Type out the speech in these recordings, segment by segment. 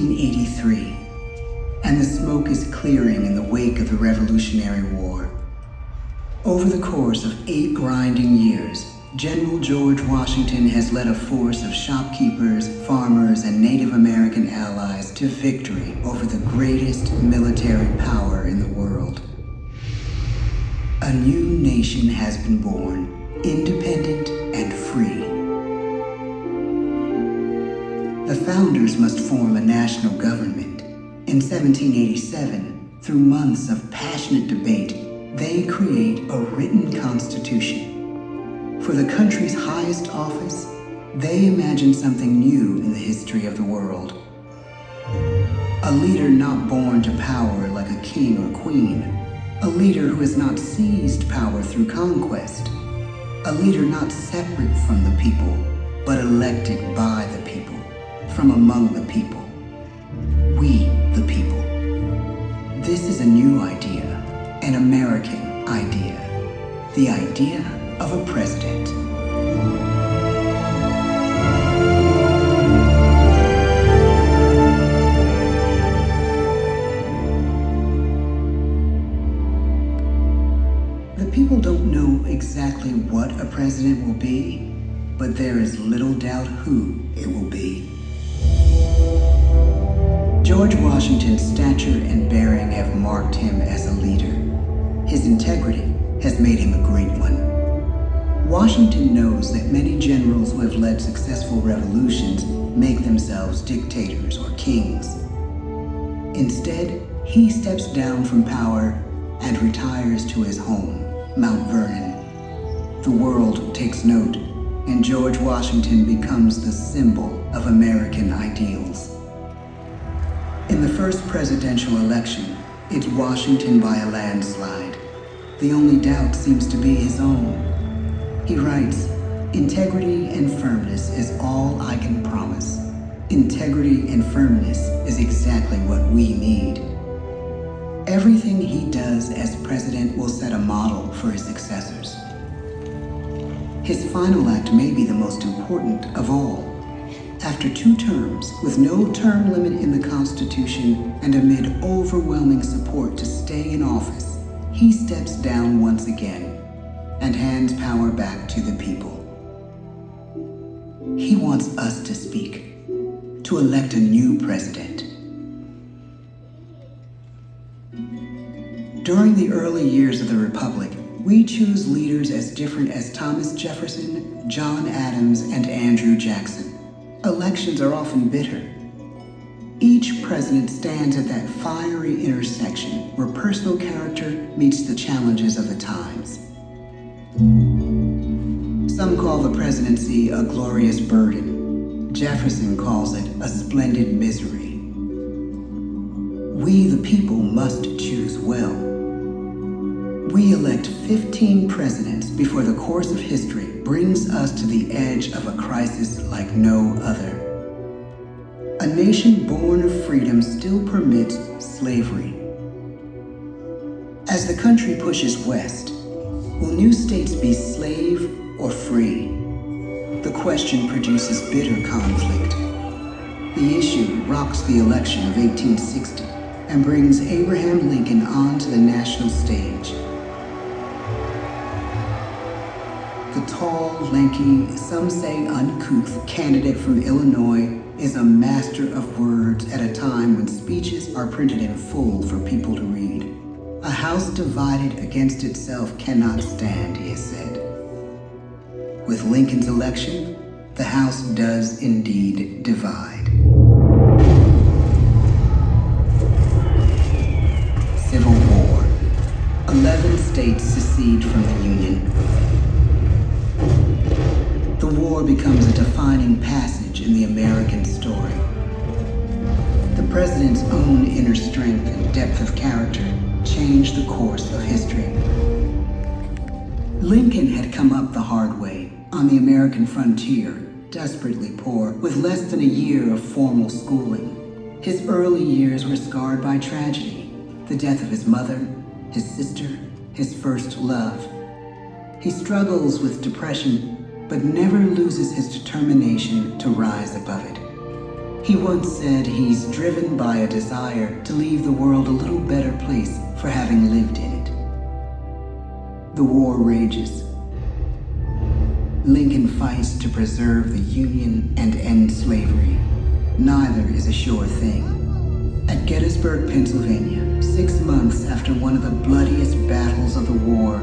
1883, and the smoke is clearing in the wake of the Revolutionary War. Over the course of 8 grinding years, General George Washington has led a force of shopkeepers, farmers, and Native American allies to victory over the greatest military power in the world. A new nation has been born, independent and free. The founders must form a national government. In 1787, through months of passionate debate, they create a written constitution. For the country's highest office, they imagine something new in the history of the world. A leader not born to power like a king or queen. A leader who has not seized power through conquest. A leader not separate from the people, but elected by the people, from among the people. We, the people. This is a new idea, an American idea. The idea of a president. The people don't know exactly what a president will be, but there is little doubt who it will be. George Washington's stature and bearing have marked him as a leader. His integrity has made him a great one. Washington knows that many generals who have led successful revolutions make themselves dictators or kings. Instead, he steps down from power and retires to his home, Mount Vernon. The world takes note, and George Washington becomes the symbol of American ideals. In the first presidential election, it's Washington by a landslide. The only doubt seems to be his own. He writes, "Integrity and firmness is all I can promise. Integrity and firmness is exactly what we need." Everything he does as president will set a model for his successors. His final act may be the most important of all. After 2 terms, with no term limit in the Constitution and amid overwhelming support to stay in office, he steps down once again and hands power back to the people. He wants us to speak, to elect a new president. During the early years of the Republic, we choose leaders as different as Thomas Jefferson, John Adams, and Andrew Jackson. Elections are often bitter. Each president stands at that fiery intersection where personal character meets the challenges of the times. Some call the presidency a glorious burden. Jefferson calls it a splendid misery. We, the people, must choose well. We elect 15 presidents before the course of history brings us to the edge of a crisis like no other. A nation born of freedom still permits slavery. As the country pushes west, will new states be slave or free? The question produces bitter conflict. The issue rocks the election of 1860 and brings Abraham Lincoln onto the national stage. The tall, lanky, some say uncouth candidate from Illinois is a master of words at a time when speeches are printed in full for people to read. A house divided against itself cannot stand, he has said. With Lincoln's election, the House does indeed divide. Civil War. 11 states secede from the Union. The war becomes a defining passage in the American story. The president's own inner strength and depth of character changed the course of history. Lincoln had come up the hard way on the American frontier, desperately poor, with less than a year of formal schooling. His early years were scarred by tragedy, the death of his mother, his sister, his first love. He struggles with depression, but never loses his determination to rise above it. He once said he's driven by a desire to leave the world a little better place for having lived in it. The war rages. Lincoln fights to preserve the Union and end slavery. Neither is a sure thing. At Gettysburg, Pennsylvania, 6 months after one of the bloodiest battles of the war,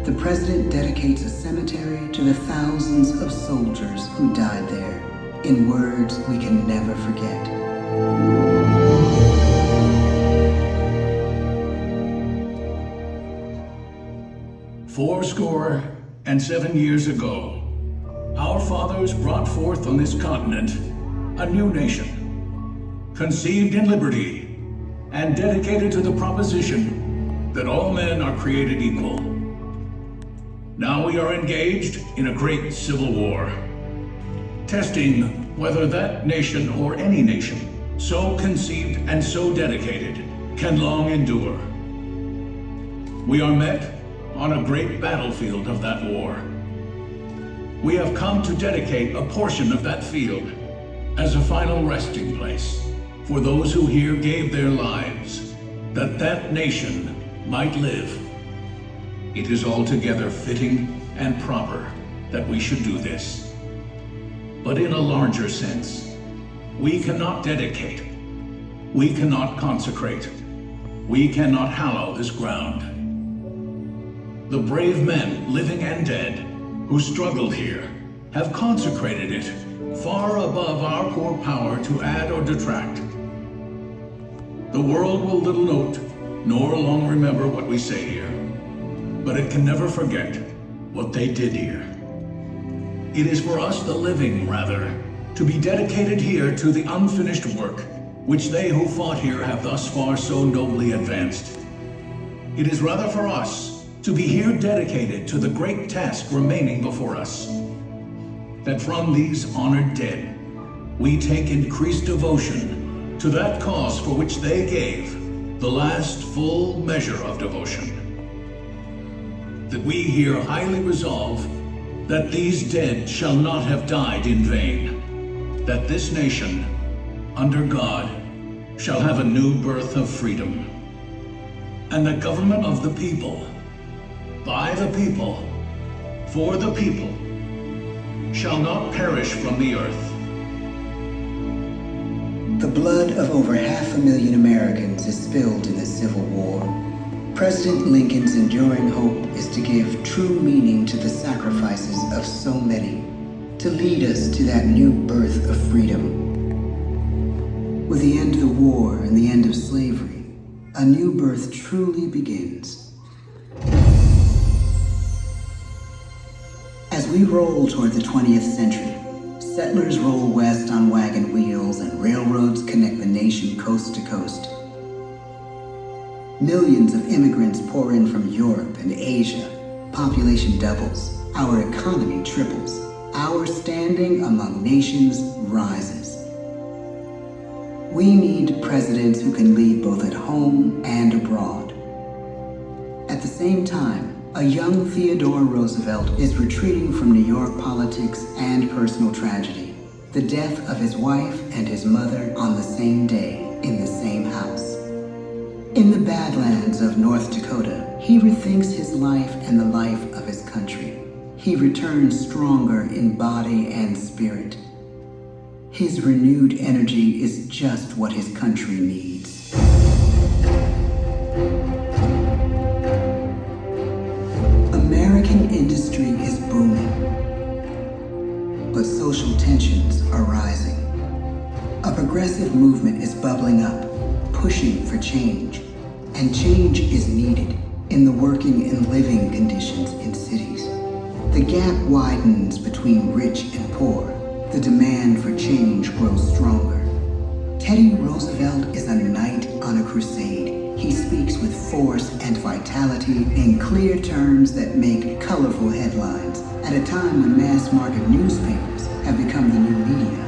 the president dedicates a cemetery to the thousands of soldiers who died there, in words we can never forget. "Fourscore-and-7 years ago, our fathers brought forth on this continent a new nation, conceived in liberty and dedicated to the proposition that all men are created equal. Now we are engaged in a great civil war, testing whether that nation or any nation, so conceived and so dedicated, can long endure. We are met on a great battlefield of that war. We have come to dedicate a portion of that field as a final resting place for those who here gave their lives, that that nation might live. It is altogether fitting and proper that we should do this. But in a larger sense, we cannot dedicate, we cannot consecrate, we cannot hallow this ground. The brave men, living and dead, who struggled here, have consecrated it far above our poor power to add or detract. The world will little note, nor long remember what we say here, but it can never forget what they did here. It is for us, the living, rather, to be dedicated here to the unfinished work which they who fought here have thus far so nobly advanced. It is rather for us to be here dedicated to the great task remaining before us, that from these honored dead we take increased devotion to that cause for which they gave the last full measure of devotion. That we here highly resolve that these dead shall not have died in vain, that this nation, under God, shall have a new birth of freedom, and the government of the people, by the people, for the people, shall not perish from the earth. The blood of over 500,000 Americans is spilled in the Civil War. President Lincoln's enduring hope is to give true meaning to the sacrifices of so many, to lead us to that new birth of freedom. With the end of the war and the end of slavery, a new birth truly begins. As we roll toward the 20th century, settlers roll west on wagon wheels and railroads connect the nation coast to coast. Millions of immigrants pour in from Europe and Asia. Population doubles. Our economy triples. Our standing among nations rises. We need presidents who can lead both at home and abroad. At the same time, a young Theodore Roosevelt is retreating from New York politics and personal tragedy. The death of his wife and his mother on the same day in the same house. In the Badlands of North Dakota, he rethinks his life and the life of his country. He returns stronger in body and spirit. His renewed energy is just what his country needs. American industry is booming, but social tensions are rising. A progressive movement is bubbling up, pushing for change, and change is needed in the working and living conditions in cities. The gap widens between rich and poor. The demand for change grows stronger. Teddy Roosevelt is a knight on a crusade. He speaks with force and vitality in clear terms that make colorful headlines at a time when mass market newspapers have become the new media.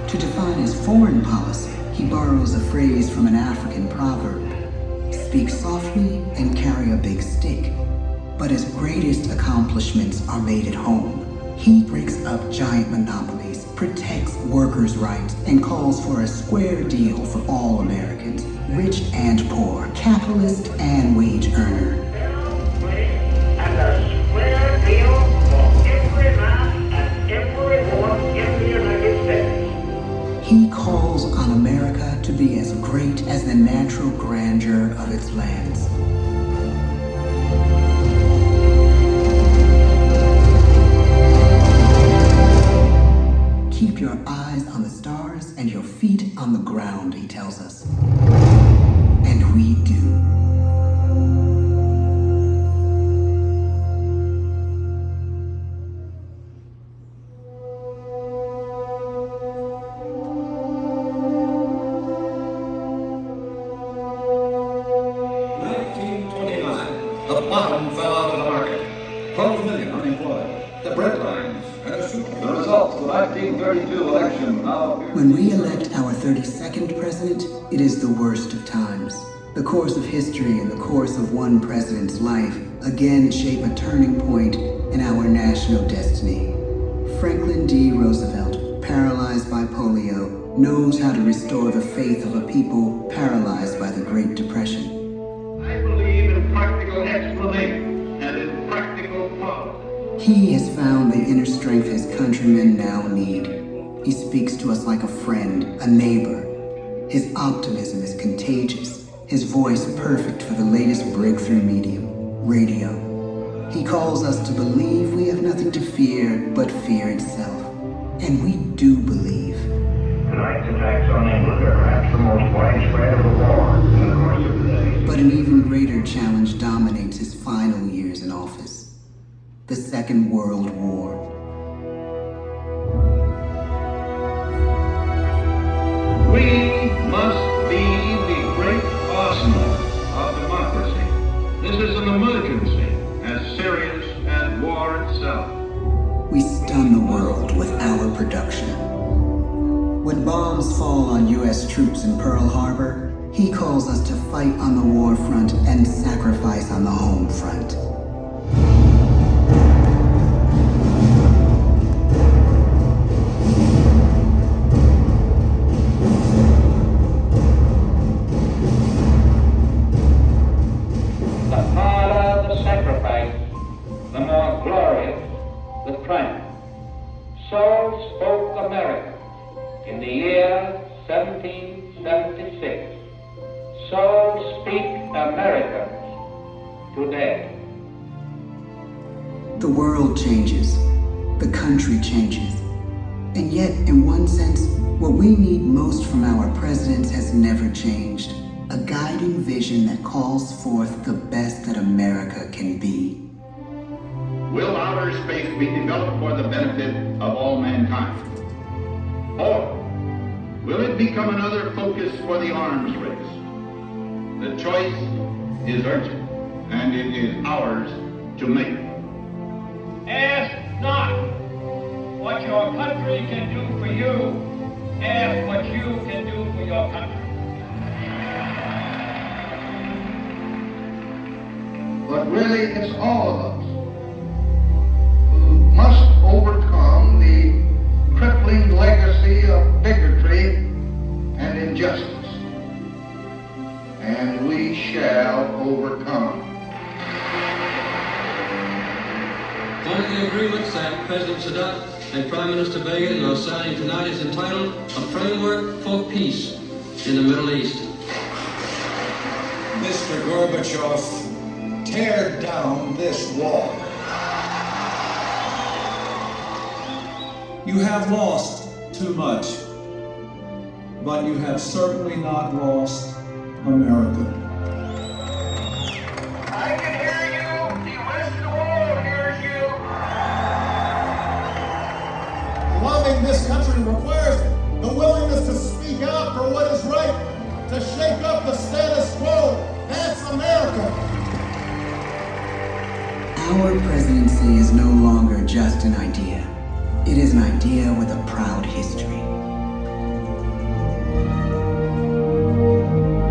To define his foreign policy, he borrows a phrase from an African proverb: speak softly and carry a big stick. But his greatest accomplishments are made at home. He breaks up giant monopolies, protects workers' rights, and calls for a square deal for all Americans, rich and poor, capitalist and wage earner. And a square deal for every man and everyone in the United States. He calls on America to be as great as the natural grandeur of its lands. Keep your eyes on the stars and your feet on the ground, he tells us. And we do. The bottom fell out of the market. 12 million unemployed. The breadlines and the super. The results of the 1932 election now appear. When we elect our 32nd president, it is the worst of times. The course of history and the course of one president's life again shape a turning point in our national destiny. Franklin D. Roosevelt, paralyzed by polio, knows how to restore the faith of a people paralyzed by the Great Depression. I believe in practical explanation and in practical policy. He has found the inner strength his countrymen now need. He speaks to us like a friend, a neighbor. His optimism is contagious, his voice perfect for the latest breakthrough medium, radio. He calls us to believe we have nothing to fear but fear itself. And we do believe. Tonight's attacks on England are perhaps the most widespread of the war in the course of the day. But an even greater challenge dominates his final years in office: the Second World War. We must be the great arsenal of democracy. This is an emergency as serious as war itself. We stun the world with our production. When bombs fall on U.S. troops in Pearl Harbor, he calls us to fight on the war front and sacrifice on the home front. The harder the sacrifice, the more glorious the triumph. So spoke America in the year 1776. So speak Americans today. The world changes. The country changes. And yet, in one sense, what we need most from our presidents has never changed. A guiding vision that calls forth the best that America can be. Will outer space be developed for the benefit of all mankind? Or will it become another focus for the arms race? The choice is urgent, and it is ours to make. Ask not what your country can do for you. Ask what you can do for your country. But really, it's all of us who must overcome the crippling legacy of bigotry and injustice. And we shall overcome. One of the agreements that President Sadat and Prime Minister Begin are signing tonight is entitled A Framework for Peace in the Middle East. Mr. Gorbachev, tear down this wall. You have lost too much, but you have certainly not lost America. I can hear you. The rest of the world hears you. Loving this country requires the willingness to speak out for what is right, to shake up the status quo. That's America. Our presidency is no longer just an idea. It is an idea with a proud history.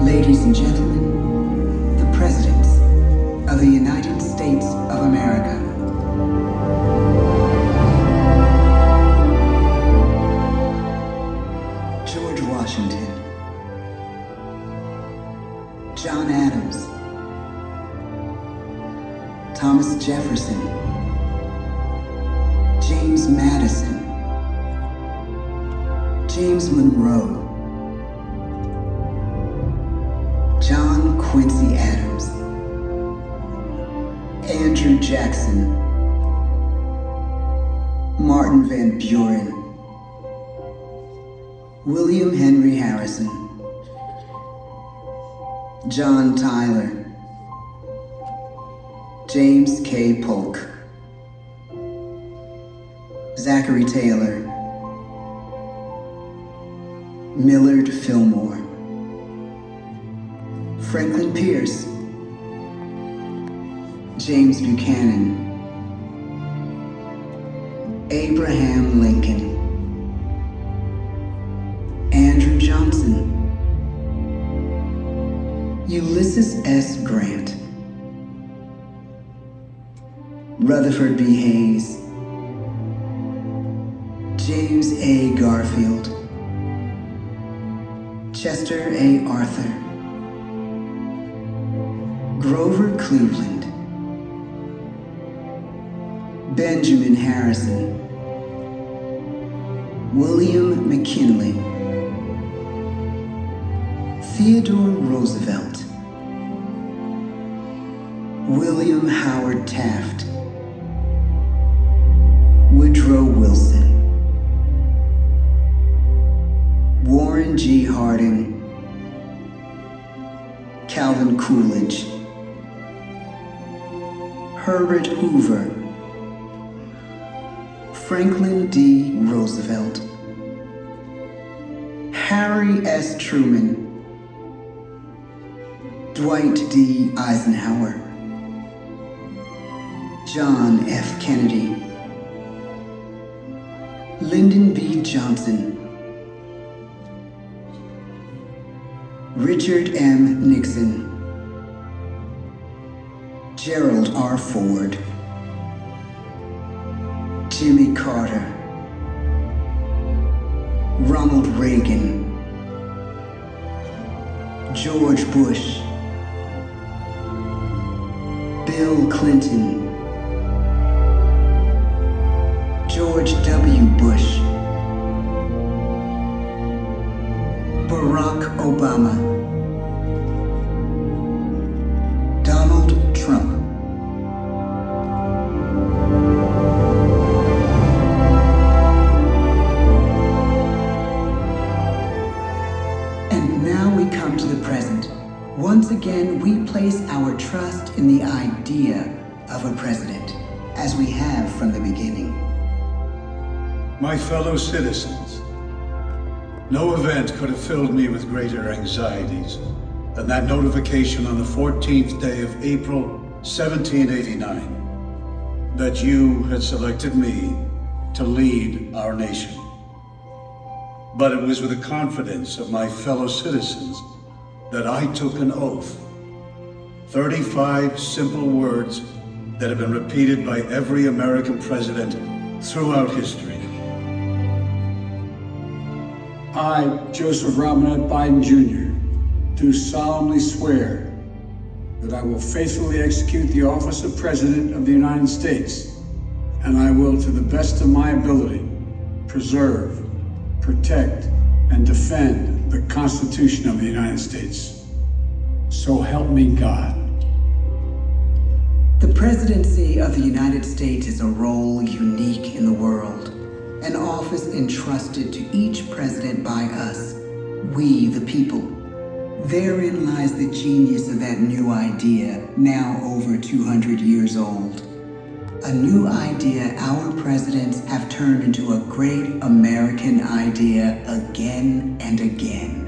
Ladies and gentlemen, the presidents of the United States of America. John Adams, Thomas Jefferson, James Madison, James Monroe, John Quincy Adams, Andrew Jackson, Martin Van Buren, William Henry Harrison, John Tyler, James K. Polk, Zachary Taylor, Millard Fillmore, Franklin Pierce, James Buchanan, Abraham Lincoln, Andrew Johnson, Ulysses S. Grant, Rutherford B. Hayes, James A. Garfield, Chester A. Arthur, Grover Cleveland, Benjamin Harrison, William McKinley, Theodore Roosevelt, William Howard Taft, Woodrow Wilson, Warren G. Harding, Calvin Coolidge, Herbert Hoover, Franklin D. Roosevelt, Harry S. Truman, Dwight D. Eisenhower, John F. Kennedy, Lyndon B. Johnson, Richard M. Nixon, Gerald R. Ford, Jimmy Carter, Ronald Reagan, George Bush, Bill Clinton, George W. Bush, Barack Obama, Donald Trump. And now we come to the present. Once again, we place our trust in the idea of a president, as we have from the beginning. My fellow citizens, no event could have filled me with greater anxieties than that notification on the 14th day of April, 1789, that you had selected me to lead our nation. But it was with the confidence of my fellow citizens that I took an oath. 35 simple words that have been repeated by every American president throughout history. I, Joseph Robinette Biden Jr., do solemnly swear that I will faithfully execute the office of President of the United States, and I will, to the best of my ability, preserve, protect, and defend the Constitution of the United States. So help me God. The presidency of the United States is a role unique in the world, an office entrusted to each president by us, we the people. Therein lies the genius of that new idea, now over 200 years old. A new idea our presidents have turned into a great American idea again and again.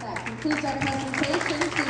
That concludes our presentation.